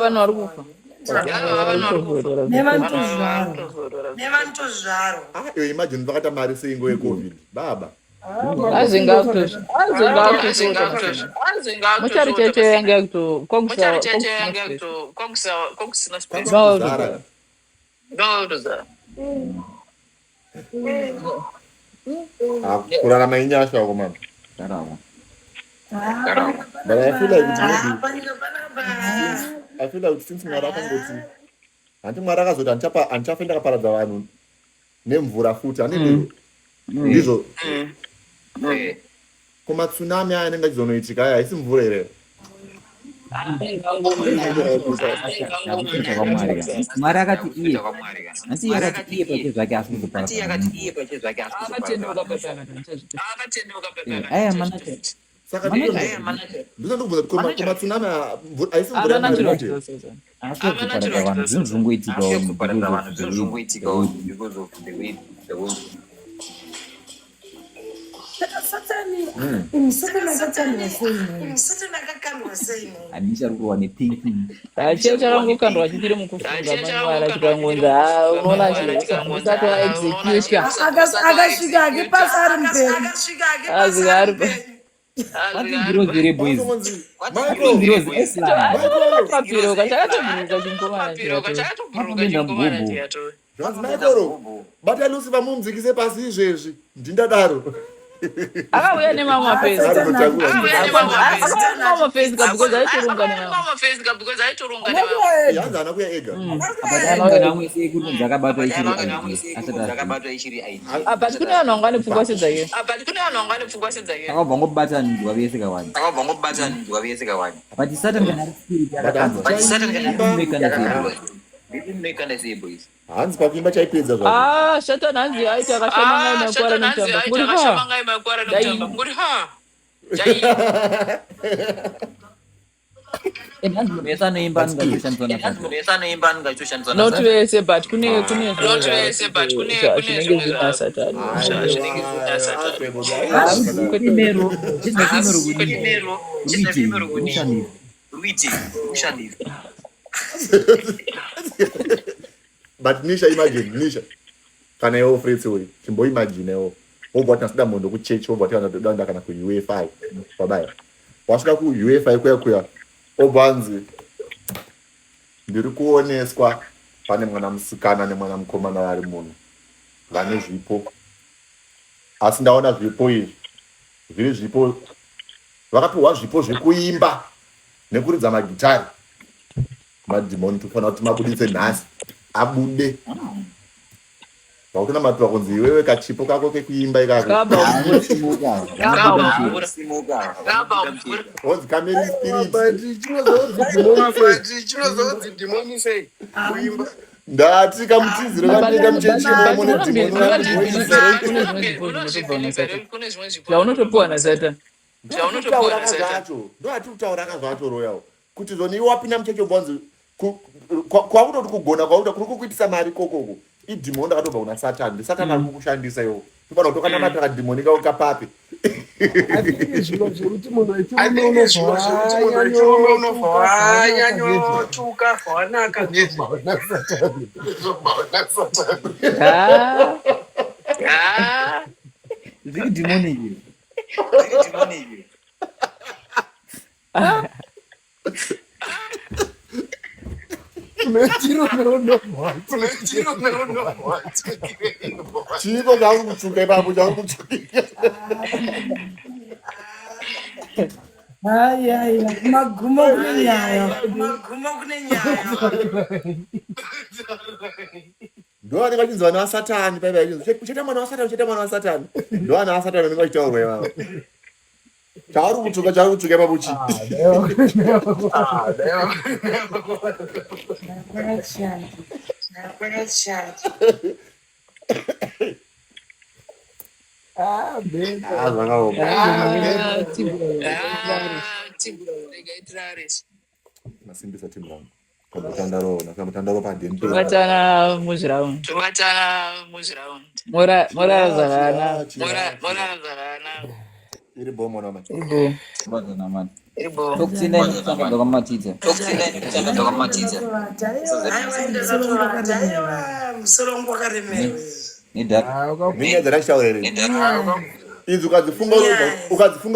vanhu vari kufa nevantozvaro imagine vakata mari seingo yecovid baba muchari cheche yange yakuto kwanga kutozara kurarama inyasha ko mama but I feel like since mwari akangoti hanti mwari akazoti handichafenda kaparadza vanhu nemvura futi hanidiro ndizvo kumatsunami aya anenge achizonoitika aya haisi mvura here mwari akati iye pachezvake saka ndinondobvunza kuti kumatsunami haisi mvura yamwari asikuparadza vanhu zvinhu zvongoitikawo anicharurwa nepinki chio chakangokandwa chichiri mukufunga mangwara chikangonza unoona chisati waexecution akasvika akipasa ari mberi azika ari papiroka chakatomburuka zvanzi maikoro batai lucifer mumdzikise pasi izvezvi ndindadaro akauya nemamafesi kabhikozi aitorunga yanzi hana kuya ega but kune vanhu vanga nepfungwa sedzake akabva ngobatanidzwa vese kawani but Satan hanzi pakuimba chaipedza shatani hanzi aiti akashamangai makwara nemutamba nguri not vese but kune zvinenge zvina satani but nisha imagine nisha kana iwo fritsi uyu chimboimaginewo wobva kuti nasida munhu kuchechi wobva kuti vanodanda kana kuuefi wabaya wasvika kuuefi kuya obva anzi ndiri kuoneswa pane mwana musikana nemwana mukomana vari munhu vane zvipo asi ndaona zvipo izvi zviri zvipo vakapiwa zvipo zvekuimba nekuridza magitari madhimoni tofanira kuti mabuditse nhasi abude vakutonamatwa kunzi iwewe kachipo kako kekuimba ikako onzi kameri spirit ndati kamutiziro kamira muchechimaunotopiwa nasatan ndoati kutaura akazvacho royawo kuti zoni iwe wapinda mucheche bvanzi kwakutoti kugona kwauta kuri kukuitisa mari kokoko idhimoni ndakatobva kuna satani satani ari kukushandisa iwo tofanira kutokanamata kadhimoni kako kapape zviro zvekuti munhu unofanyanyotuka fanaka nezvaona satani zviri dhimoni iyi chiko zvauri kutsvuka ipapo zvauri kutsvuka magumo kune nyaya ndo vanenge vachinzi vana vasatani chete mwana wasatani ndo vana vasatani vanenge vachitaurwa ivavo chauri kutsvuka ipapo chi masimbisa timu rangu Kamutandaro padeni. Tubatana muzviraunda. Mora zagana. Iri bomo noma. Ibo. Batana man. Tokusina inokushanda kwamamatidza. Musoro wakaremerwa. Nedhaka. Mine dzarashauri. Inzu ukadzifunga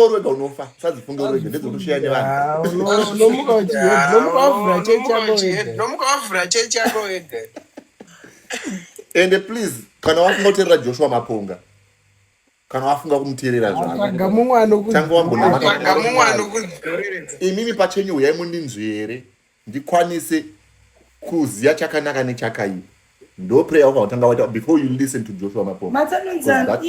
uri wega unofa. Usadzifunga uri wega ndedzokushiya nevanhu. Nomuka wavhura chechi yako wega. Ende please kana wafunga kuteerera Joshua Maponga. Kana wafunga kumuteerera zvako. Tangu wambonama. Imimi pachenyu uyai mundinzvere ndikwanise kuziya chakanaka nechakaipa. Ndo prayer wakatanga waita before you listen to Joshua Maponga. Matsanunzana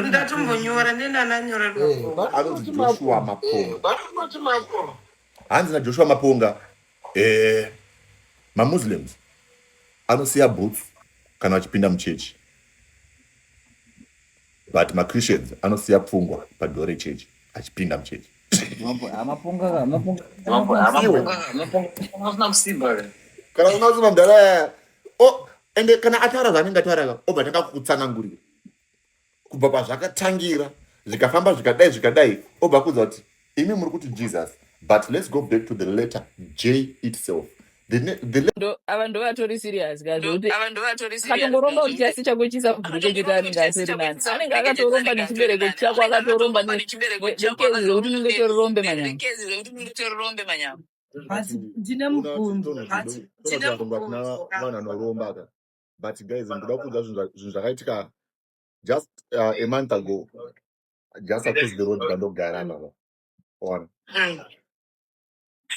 ndatumbonyora nenananyora Joshua Maponga. Hanzi na Joshua Maponga ma-Muslims anosiya boots kana vachipinda muchechi. But ma-Christians anosiya pfungwa padore chechi achipinda muchechi. Kana unaziva mdala ende kana ataura zvanenge ataura obva takakutsanangurira kubva pazvakatangira zvikafamba zvikadai obva kuudza kuti imi muri kuti Jesus, but let's go back to the letter J itself. Ava ndo vatori serious kazvoti katongoromba kuti chasi chako chisa kubvuruketa anenge asiri nani anenge akatoromba nechibereko chako akatoromba nekezi zvokuti unenge torirombe manyama. Ndine mubvunzo vanhu vanoromba. But guys, ndoda kuudza zvinhu zvakaitika just a month ago, just across the road ndandogara navo. Ona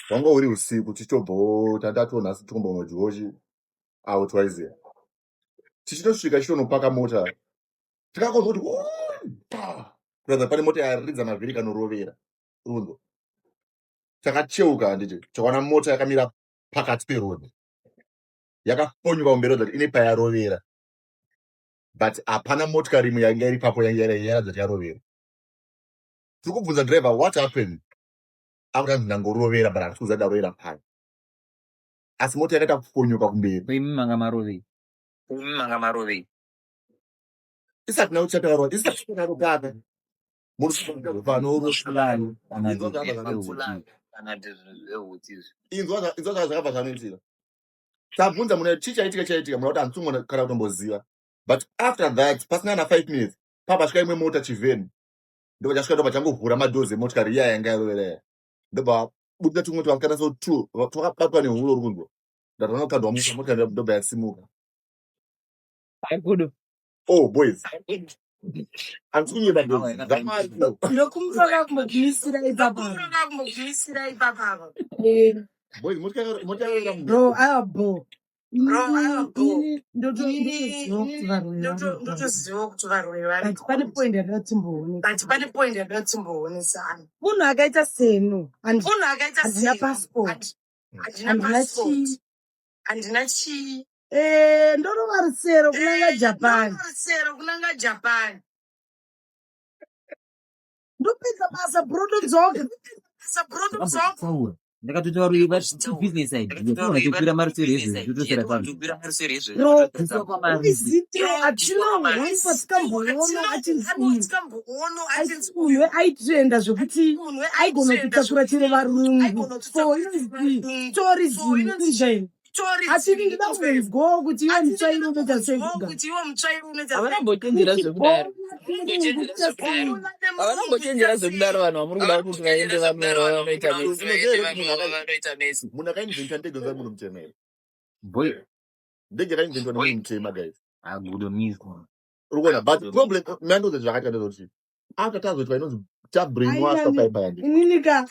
wanga uri usiku tichitobvo tatatonhasi tikombomojoshi out waiziya tichitosvika chitonopaka mota tikakonzwa kuti kuratidza pane mota yaridza mavhiri kanorovera rundo. Takacheuka handiti tikaona mota yakamira pakati perodhi yakafonyuka kumberi kuti ine payarovera, but hapana motikari imwe yanga iri papo yaratidza kuti yarovera. Tiri kubvunza driver what happened, akuti ndangorovera but hatisi kuziva darovera pai, asi mota yakaita kufonyuka kumberi. Imi manga marovei. Isati nayo chatakarwa isati takarogana inzwa zvakabva zvanoitira. Tabvunza muna chii chaitika muna kuti handisungona kana kutomboziva, but after that pasina na 5 minutes papasvika imwe mota chivheni ndobva chasvika ndobva changovhura madhozi emotikari iya yanga yaroveraya ndobva budira tumwe twavakana so 2 twakabatwa nehuro runzwa ndatana kukandwa motikari ndobva yasimuka. Oh boys, ndokumufaka kumbogimisira ipapapa boys motikari bro ayabo ndotoziva kuti varwere pane point yadatimboonesa munhu akaita seno handina passport handina chii ndorova rusero kunanga Japan ndopedza basa brotodzoga ndakatotaura business idea kukwira marusero ezvitotosera munhu aitrenda zvokuti aigona kutakura chero varungu tourism asi ndida kuvezwawo kuti iwe mutsvairo unoita sekuga avanambochenjera zvekudaro vanhu vamuri kuda kuti vaende vanoita mesi. munhu akainventa ndege nzari munhu mutema here ndege akainventwa nemunhu mutema guys agudomizwa urikuona but problem miandoze zvakaita ndezvoti after tazoitwa inonzi tabrainwashwa paipai ininika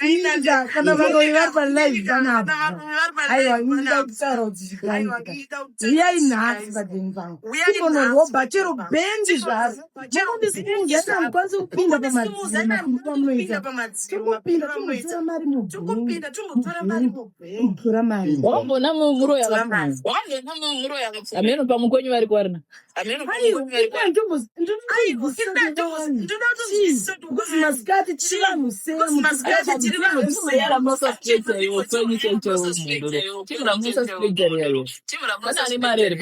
kana varoi vari palive panapa aiwa inoda kutaura kuti zvikaitika uyai nhasi padeni pangu ibonorobha chero bhendi zvaro mokondisikungia mukwanisi kupinda pamadziro tokupinda tombopinda mari mubhura mari wambona mumuro yakapfuura ameno pamukwenyu vari kwarina Yala mosa splitter yo twenty cent yo mundo. Chimla mosa splitter yo. Bana ni mare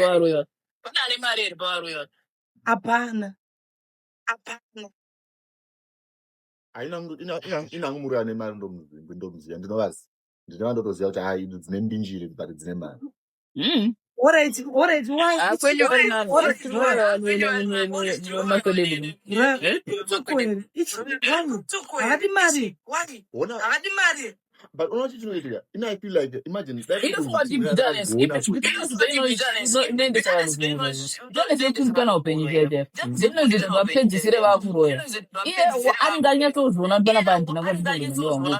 baro yo. Hapana. Inangumuri ane mari ndomziya ndinovazi ndinovandotoziva kuti hai idzi dzine mbinjiri but dzine mari. Alright, why? Kwenye wali nani? But what you know, I feel like imagine that. It is what you done. Because they know kana upenye jede. Zino zitu wapenzi sire wafuroya. Iya anganya to zona bana bantu na kwa ndio.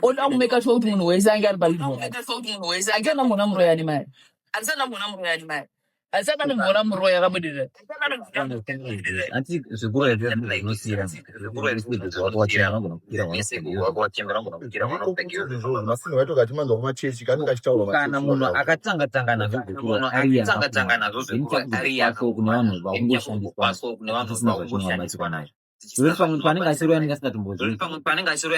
Ola umeka sure umuntu weza ngari balivo. Ajana mona mroya ni mai. Asaba ni mona mroya kabudire. Anti seguro de no sira. Seguro de Masino waito kati manzo kuma chechi kanu kachitaura kana munhu akatanga nazvo ari kuna vanhu vakungoshandiswa nayo. Zviri pamwe panenge asiri anenge asingatombozvi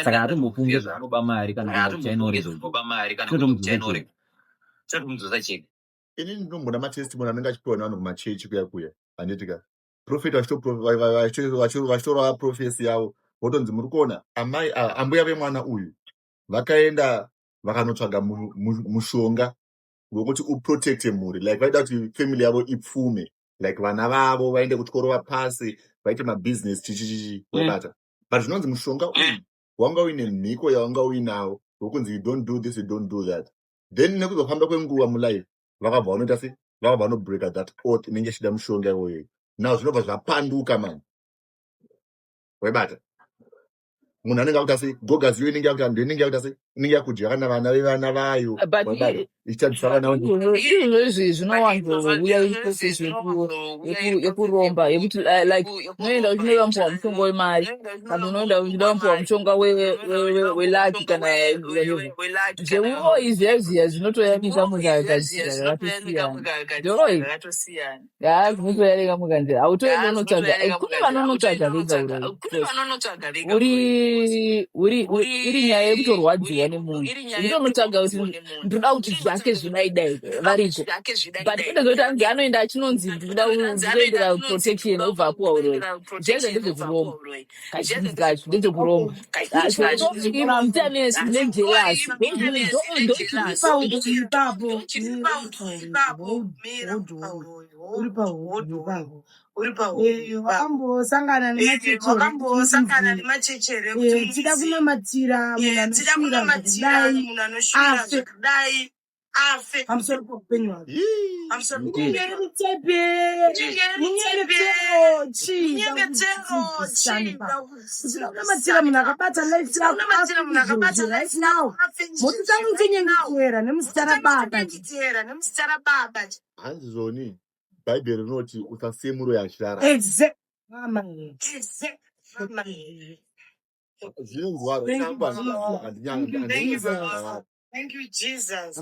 saka hatombofunge zvanoba mari kana chainorezotomudzosa cheka. Ini ndinombona matestimony anenge achipiwa nevanhu kumachechi kuya handitika profeti vachitora profesi yavo votonzi muri kuona ambuya vemwana uyu vakaenda vakanotsvaga mushonga wekuti uprotecte mhuri, like vaida kuti family yavo ipfume, like vana vavo vaende kuchikoro vapase vaite mabusiness chichichichi webata. But zvinonzi mushonga uyu wanga uine mhiko yawanga uinawo wokunzi you don't do this, you don't do that. Then nekuzofamba kwenguva mulife vakabva vanoita se vakabva vanobreaka that oath inenge ichida mushonga iwoyo. Now zvinobva zvapanduka man webata. Munhu anenge akuita se gogazi yo inenge akuita inenge akuita se inenge yakudya kana vana vevana vayo webata ichadzisara nawo izvi zvinowanzouya iprocess yekuromba yekuti like unoenda uchinoda mupuwa mushonga wemari kana unoenda uchida mupuwa mushonga welaki kana zveuroyi zviya zvinotoyamisa mukagadzira zvakatosiyana zvinotoyareka mukanzira hautoenda unotsvaga kune vanonotsvaga vega iri nyaya yekutorwadziwa nemunhu ndinonotsvaga kuti ndoda kuti zvake zvinaidai variko but kwete kuti anoenda achinonzi ndinoendera protection obva apuwa uroyi zvese ndezvekuromba kazhinji kacho ndezvekuromba mutanesi nenjelasi wakambosangana nemachechere tida kunamatira munhu anosvira kudai afe pamusoro poupenyu hwake munyengetero munhu akabata life motitangutinyengetera nemuzita rababa hanzizoni bhaibheri rinoti usasiye muroyi achirara. Thank you, Jesus.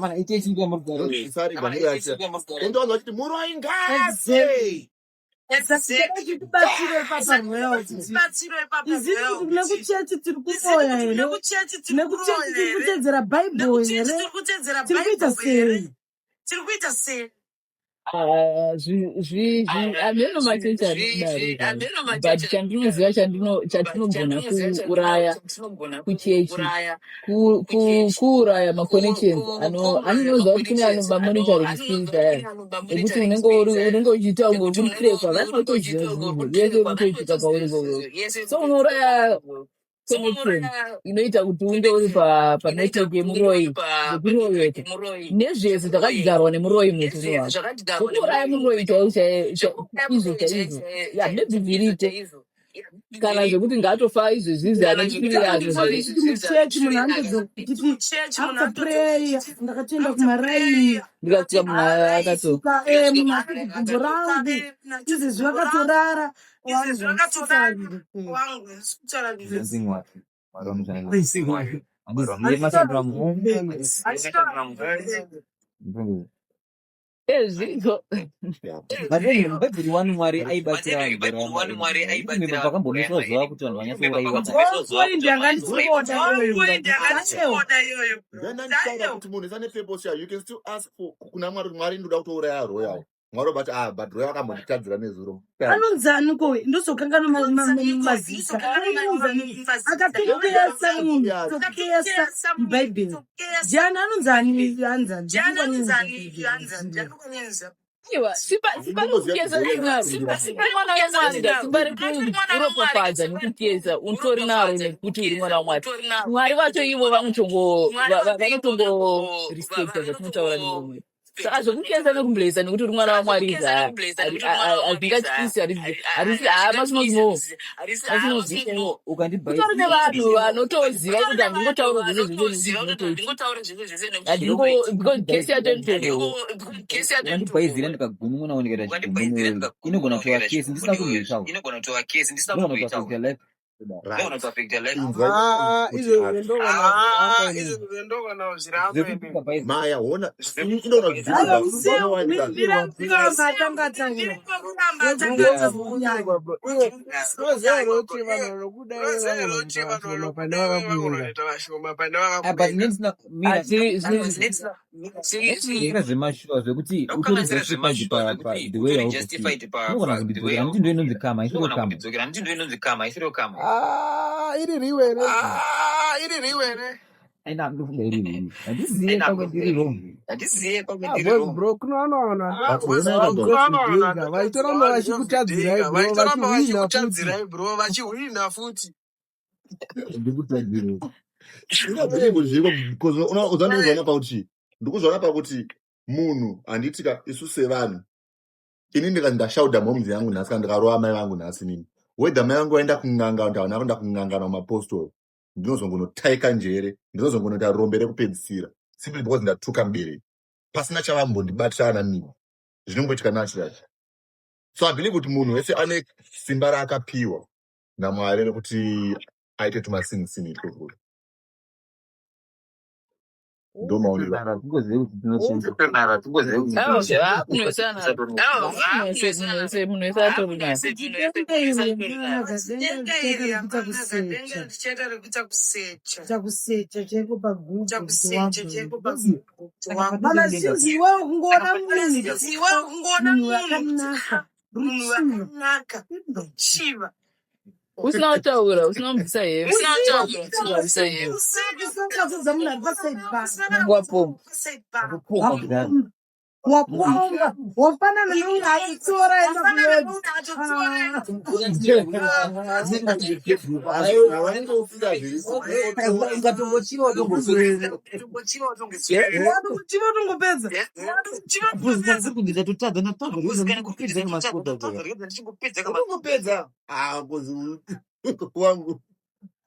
Muroyi ngafe. Tirikuteedzera Bible here. Tirikuita sei? Ameno machechi anodaro but chandinoziva chatinogona kuuraya kuchechi kuuraya maconnections anonoziva kuti kune anoba monitoring skills aya ekuti unenge uchiita unge uri kurekwa vanotoziva zvinhu yese unotoitika pauri so unouraya connection inoita kuti unge uri panetwork yemuroyi yekuroyeka nezvese zvakadyarwa nemuroyi muutano hwako kuuraya muroyi chaizvo nebhibhirite kana zvekuti ngatofa izvezvizi muchechi munhu anodzokuti after prayer ndakatoenda kumaraini ndikasvika munhu akatomunhu akagumbo rangu izvezvi vakatorara ezviko Madeni mubhedhuri wani Mwari aibatsira vanhu mimba pakamboneswa zuva kuti vanhu vanyasouraiwa. Point yakandisipota iyoyo. Then nditaura kuti munhu isane purpose yayo, you can still ask for kuna Mwari, Mwari ndoda kutouraya roho yayo. Mwari but roho yakambonditadzira nezuro. Anonzani ko ndozokanganwa mazisa. Akapekesa munhu. Akapekesa Bible. Jana anonzani iwa sipari kugeza nayo sipari mwana wamwari sipari kuropafadza nekugeza utori naro nekuti uri mwana wamwari. Mwari vacho ivo vanotongo respecta zvatinotaura nemumwe. Saka zvokugeza nekumblesa nekuti uri mwana wamwari hazvingatyisi hamasinozivo. Kutori nevanhu vanotoziva kuti handingotaura zvese gesi yacho Ukandibhaizira ndikagumuna ndikaita chigumuna inogona kutova kesi ndisina kumhetsvawo. Inogona kuaffecta life. Maya ona zvemashuwa zvekuti utori justified the way unogona kundidzokera handiti ndoinonzi kama isiro kama. Iri riwere. Aina ndofunga iri riwere. Handiziye pamwe ndiri wrong. Bro, kunoona. Vaitoramba vachikutadzirai bro, vachihwina futi. Ndikutadzire. Ndikuzoona pakuti munhu handitika isu sevanhu. Ini ndikandashauda momzi yangu nhasi kana ndikarowa mai vangu nhasi nini. Whether mai vangu waenda kunganga ndaona kuenda kungangana mumapostori. Ndinozongonotaika njere, ndinozongonoita rombe rekupedzisira. Simply because ndatuka mubereki. Pasina chavambondibatirana nini. Zvinongoitika naturally. So I believe kuti munhu wese ane simba raakapiwa naMwari rekuti aite tumasingisini itoko. Ndo maonero. chakusecha chaiko paguta usina kutaura usina mubvisa hembe waponga wafanana neunaitora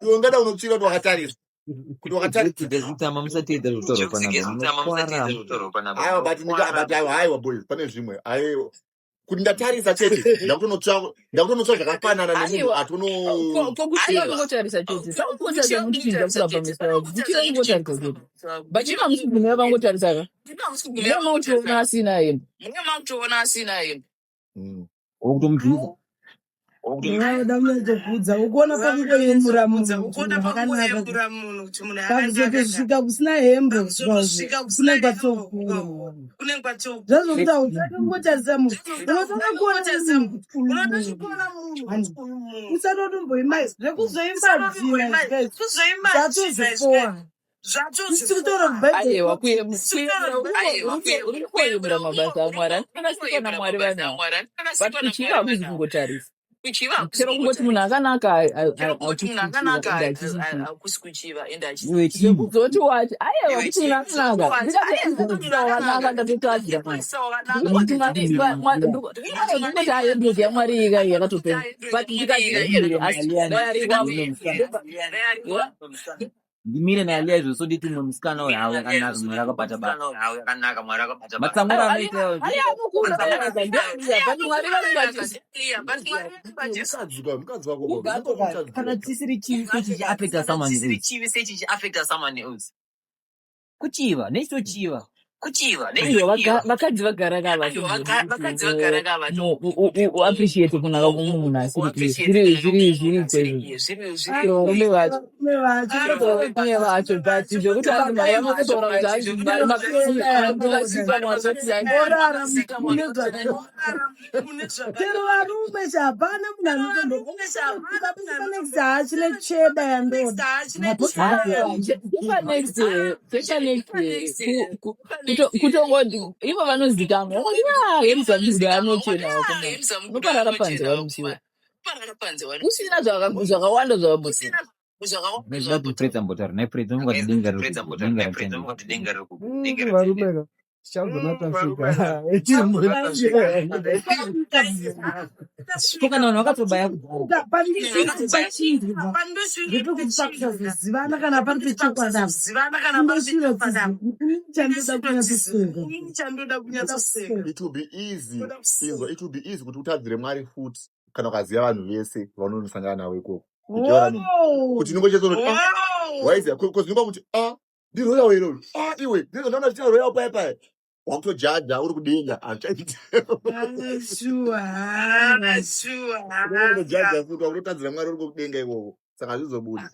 ungada unochira kuti wakatarisa kuti wakataritama musatiita rutoro haiwa boys pane zvimwe aiwa kuti ndatarisa chete ndakutonotsva zvakafanana nemunhu atonotarisa chete sakutarisa mutichinja kuramba meso yavo kuchira kungotarisa chete bachima musigume vangotarisaka munemautiona asina hembe okutomubvisa damnazokudza ukuona pakutoyemura munhu pakuzotosvika kusina hembe kune kwatsokura zvazokuta usatongotarisa munhu unotanga kuona munhu usatotomboimai zvekuzoimba dzina zvatozofoa aiwa urikoyemura mabasa aMwari andinasikana Mwari vanhu but kuchiva hakuzi kungotarisa chero kungoti munhu akanaka akusi kuchiva ende achizoti wati aiwa kuti munhu akanaka ndatotoakanaka ndatotadzira ndingoti ayo ndozi yaMwari ika yakatopera but ndimire nalia izvo so diti mwe musikana uyo hawe akanaka Mwari akabata matsamura anoita kana tisiri chivi sechi chiaffecta someone else kuchiva nechochiva vakadzi vagara kavaappreciate kunaka kwomunhu asiri varume vacho varume vacho but zvokuti vanhu mai vanotaura chero varume chapana munhu anotondoanexa chile cheda kutongoti ivo vanozikanwa hemzambizi anochenawo unoparara panze vamusiwa usina zvakawanda zvavabosina Fredza mbotari naifredza ungati denga varumeka chazvonatasvika kana vanhu vakatobaya zivana kana pari pechikwadachandoda kunyatsoseka. It will be easy Inzwa, it will be easy kuti utadzire Mwari futi kana ukaziva vanhu vese vanonosangana navo ikoko kuti inongochezoti waiziva kozvinonga kuti ndiroyawo iroro iwe ndizondaona tichina royawo paya paya wakutojaja uri kudenga achaitojaja futi wakutotadzira Mwari uri kudenga ikoko saka hazvizobuda.